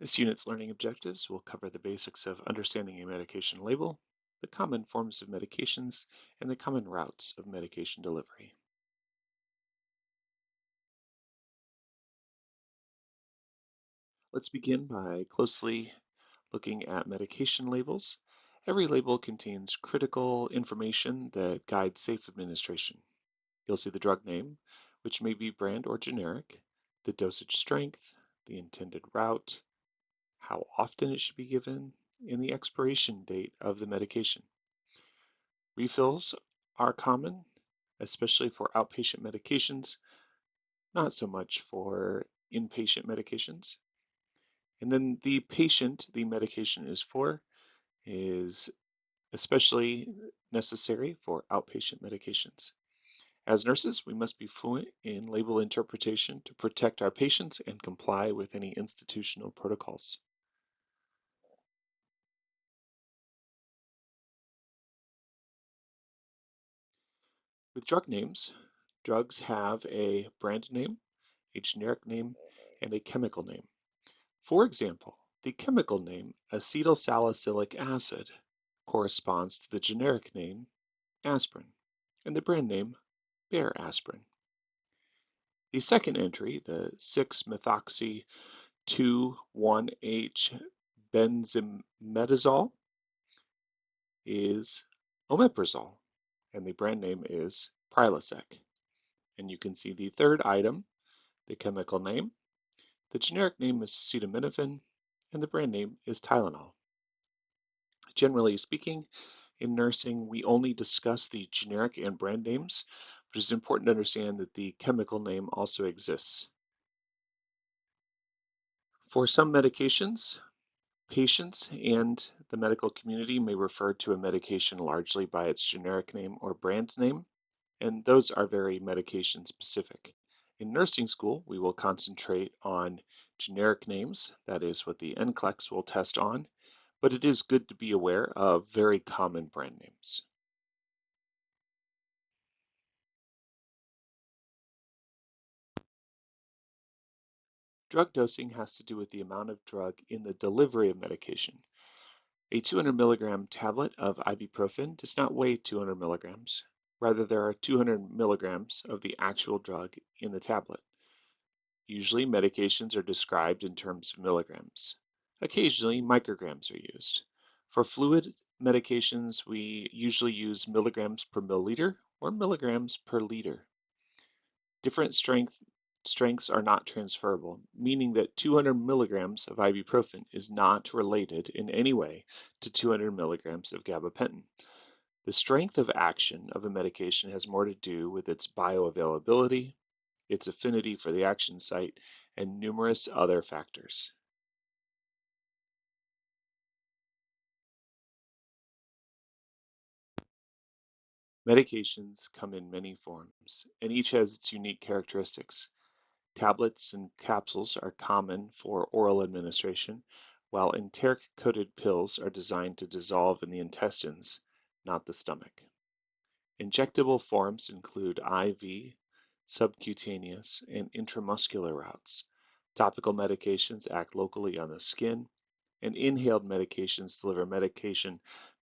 This unit's learning objectives will cover the basics of understanding a medication label, the common forms of medications, and the common routes of medication delivery. Let's begin by closely looking at medication labels. Every label contains critical information that guides safe administration. You'll see the drug name, which may be brand or generic, the dosage strength, the intended route, how often it should be given, and the expiration date of the medication. Refills are common, especially for outpatient medications, not so much for inpatient medications. And then the patient the medication is for is especially necessary for outpatient medications. As nurses, we must be fluent in label interpretation to protect our patients and comply with any institutional protocols. With drug names, drugs have a brand name, a generic name, and a chemical name. For example, the chemical name acetylsalicylic acid corresponds to the generic name aspirin and the brand name Bayer aspirin. The second entry, the 6-methoxy-2,1-H benzimidazole, is omeprazole, and the brand name is Prilosec. And you can see the third item, the chemical name. The generic name is acetaminophen, and the brand name is Tylenol. Generally speaking, in nursing, we only discuss the generic and brand names, but it's important to understand that the chemical name also exists. For some medications, patients and the medical community may refer to a medication largely by its generic name or brand name, and those are very medication specific. In nursing school, we will concentrate on generic names, that is what the NCLEX will test on, but it is good to be aware of very common brand names. Drug dosing has to do with the amount of drug in the delivery of medication. A 200 milligram tablet of ibuprofen does not weigh 200 milligrams. Rather, there are 200 milligrams of the actual drug in the tablet. Usually, medications are described in terms of milligrams. Occasionally, micrograms are used. For fluid medications, we usually use milligrams per milliliter or milligrams per liter. Different strengths are not transferable, meaning that 200 milligrams of ibuprofen is not related in any way to 200 milligrams of gabapentin. The strength of action of a medication has more to do with its bioavailability, its affinity for the action site, and numerous other factors. Medications come in many forms, and each has its unique characteristics. Tablets and capsules are common for oral administration, while enteric-coated pills are designed to dissolve in the intestines, not the stomach. Injectable forms include IV, subcutaneous, and intramuscular routes. Topical medications act locally on the skin, and inhaled medications deliver medication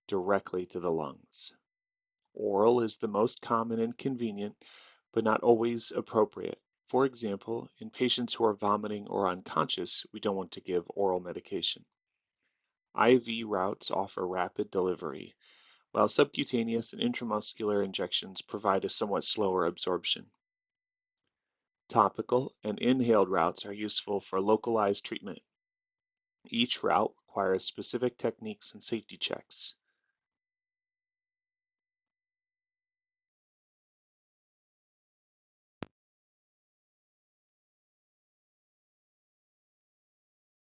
directly to the lungs. Oral is the most common and convenient, but not always appropriate. For example, in patients who are vomiting or unconscious, we don't want to give oral medication. IV routes offer rapid delivery, while subcutaneous and intramuscular injections provide a somewhat slower absorption. Topical and inhaled routes are useful for localized treatment. Each route requires specific techniques and safety checks.